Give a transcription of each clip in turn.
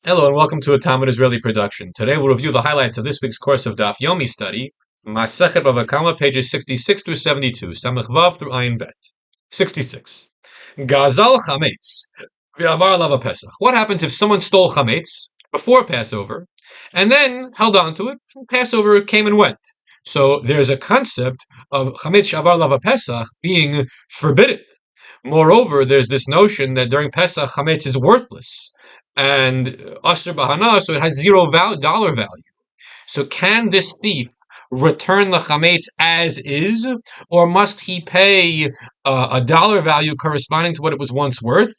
Hello and welcome to a Talmud Israeli production. Today we'll review the highlights of this week's course of Daf Yomi study, Masechet Bava Kamma, pages 66 through 72, Samech Vav through Ayin Bet. 66. Gazal Chametz V'avar Lava Pesach. What happens if someone stole Chametz before Passover and then held on to it? Passover came and went. So there's a concept of Chametz Shavar Lava Pesach being forbidden. Moreover, there's this notion that during Pesach, Chametz is worthless and Asr Bahana, so it has $0 value. So can this thief return the Chametz as is, or must he pay a dollar value corresponding to what it was once worth,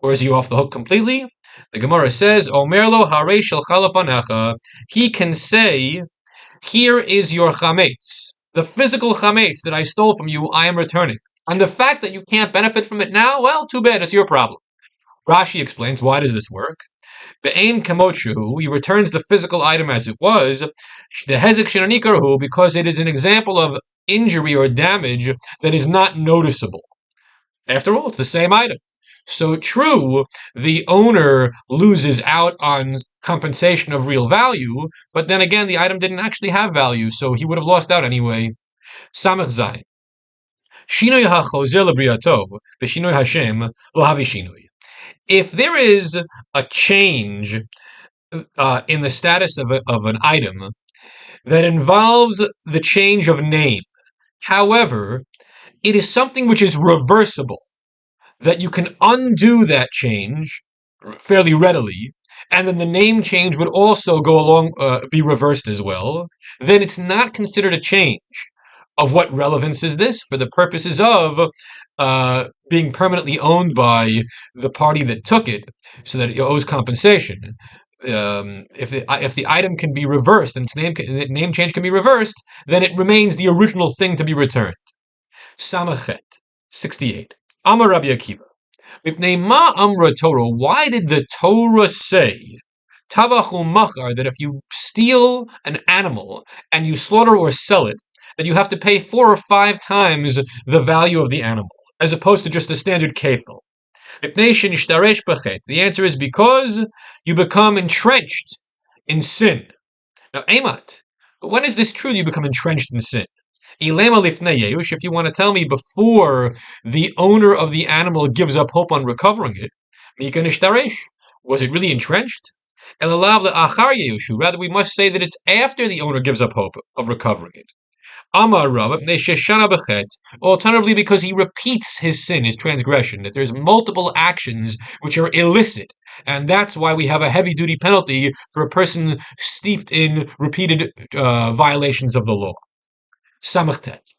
or is he off the hook completely? The Gemara says, Omer lo harei shelcha lefanecha. He can say, here is your Chametz. The physical Chametz that I stole from you, I am returning. And the fact that you can't benefit from it now, well, too bad, it's your problem. Rashi explains, why does this work? Be'ein kamotchu, he returns the physical item as it was, the hezek shenanikarhu, because it is an example of injury or damage that is not noticeable. After all, it's the same item. So true, the owner loses out on compensation of real value, but then again, the item didn't actually have value, so he would have lost out anyway. Samech Zayin. Shinoi hachozer lebriatov, v'shinoi Hashem lo havi shinoi. If there is a change in the status of an item that involves the change of name, however, it is something which is reversible, that you can undo that change fairly readily, and then the name change would also go along, be reversed as well, then it's not considered a change. Of what relevance is this? For the purposes of being permanently owned by the party that took it, so that it owes compensation. If the item can be reversed and its name change can be reversed, then it remains the original thing to be returned. Samachet 68. Amar Rabbi Akiva. Ma amra Torah. Why did the Torah say Tavachu machar, that if you steal an animal and you slaughter or sell it, that you have to pay 4 or 5 times the value of the animal, as opposed to just a standard kefil? The answer is because you become entrenched in sin. Now, Emat, when is this true that you become entrenched in sin? If you want to tell me before the owner of the animal gives up hope on recovering it, was it really entrenched? Rather, we must say that it's after the owner gives up hope of recovering it. Amar Rav, alternatively because he repeats his sin, his transgression, that there's multiple actions which are illicit, and that's why we have a heavy-duty penalty for a person steeped in repeated violations of the law. Samachtet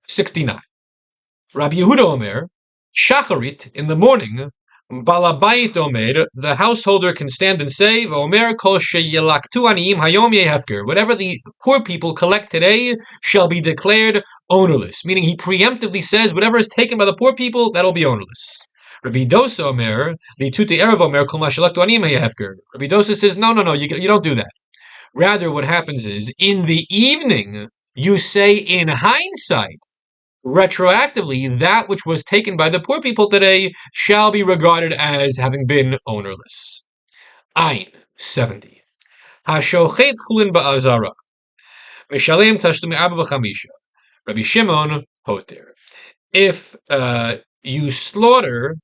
69. Rabbi Yehuda Omer, Shacharit, in the morning, Balabayit Omer, the householder can stand and say, Omer kol sheyelaktu aniyim hayom yehefker. Whatever the poor people collect today shall be declared ownerless. Meaning he preemptively says, whatever is taken by the poor people, that'll be ownerless. Rabbi Dosa Omer, the tuti erev Omer kol mashelaktu aniyim hayefker. Rabbi Dosa says, no, you don't do that. Rather, what happens is, in the evening, you say in hindsight, retroactively, that which was taken by the poor people today shall be regarded as having been ownerless. Ayin 70. Hashochet chulin ba'azara. Mishalem tashlumi arba v'chamisha. Rabbi Shimon hoter. If you slaughter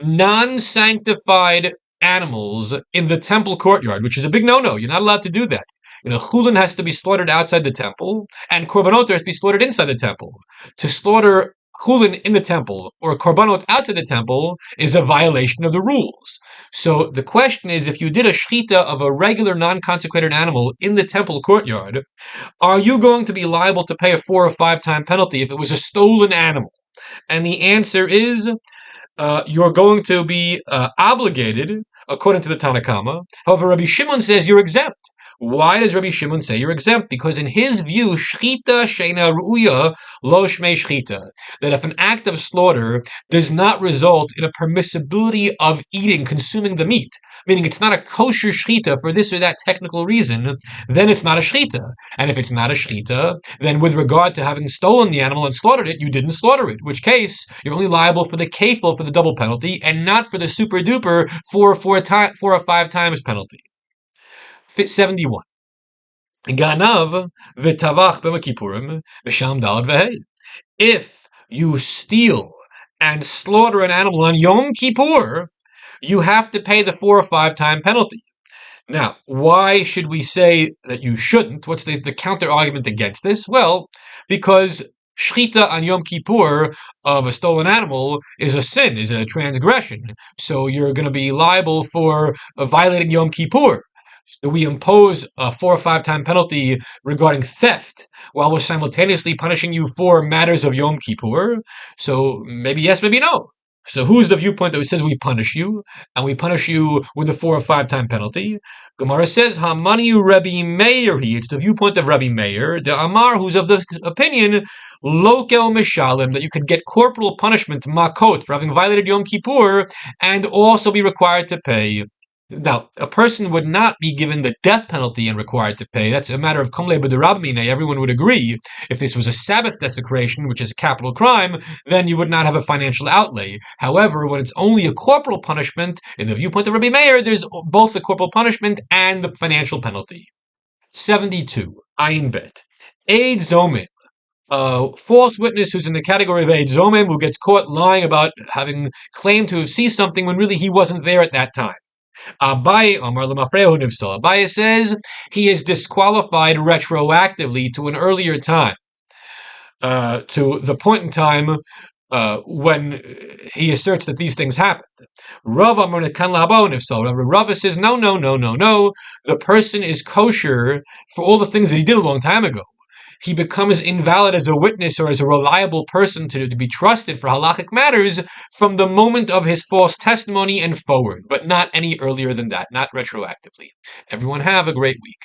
non-sanctified animals in the temple courtyard, which is a big no-no, you're not allowed to do that. Chulin has to be slaughtered outside the temple, and korbanot has to be slaughtered inside the temple. To slaughter chulin in the temple or korbanot outside the temple is a violation of the rules. So the question is, if you did a shechita of a regular non-consecrated animal in the temple courtyard, are you going to be liable to pay a 4 or 5 time penalty if it was a stolen animal? And the answer is, you're going to be obligated, according to the Tana Kamma. However, Rabbi Shimon says you're exempt. Why does Rabbi Shimon say you're exempt? Because in his view, shchita sheina ru'uya lo shmei shchita, that if an act of slaughter does not result in a permissibility of consuming the meat, meaning it's not a kosher shchita for this or that technical reason, then it's not a shchita. And if it's not a shchita, then with regard to having stolen the animal and slaughtered it, you didn't slaughter it, in which case you're only liable for the kefil, for the double penalty, and not for the super duper 4 or 4 or 5 times penalty. 71. Ganav v'tavach b'Kipurim b'sham dalad v'hei. If you steal and slaughter an animal on Yom Kippur, you have to pay the 4 or 5 time penalty. Now, why should we say that you shouldn't? What's the counter argument against this? Well, because shchita on Yom Kippur of a stolen animal is a sin, is a transgression. So you're going to be liable for violating Yom Kippur. We impose a 4 or 5 time penalty regarding theft while we're simultaneously punishing you for matters of Yom Kippur. So maybe yes, maybe no. So who's the viewpoint that says we punish you, and we punish you with a 4 or 5 time penalty? Gemara says, Hamaniu Rabbi Meir. It's the viewpoint of Rabbi Meir, the Amar, who's of the opinion, Lokel Mishalim, that you could get corporal punishment, makot, for having violated Yom Kippur, and also be required to pay. Now, a person would not be given the death penalty and required to pay. That's a matter of komle b'derabmine. Everyone would agree. If this was a Sabbath desecration, which is a capital crime, then you would not have a financial outlay. However, when it's only a corporal punishment, in the viewpoint of Rabbi Meir, there's both the corporal punishment and the financial penalty. 72. Ayin bet. Eid zomim. A false witness who's in the category of Eid zomim, who gets caught lying about having claimed to have seen something when really he wasn't there at that time. Abaye says he is disqualified retroactively to an earlier time, to the point in time when he asserts that these things happened. Rava says no. The person is kosher for all the things that he did a long time ago. He becomes invalid as a witness or as a reliable person to be trusted for halachic matters from the moment of his false testimony and forward, but not any earlier than that, not retroactively. Everyone have a great week.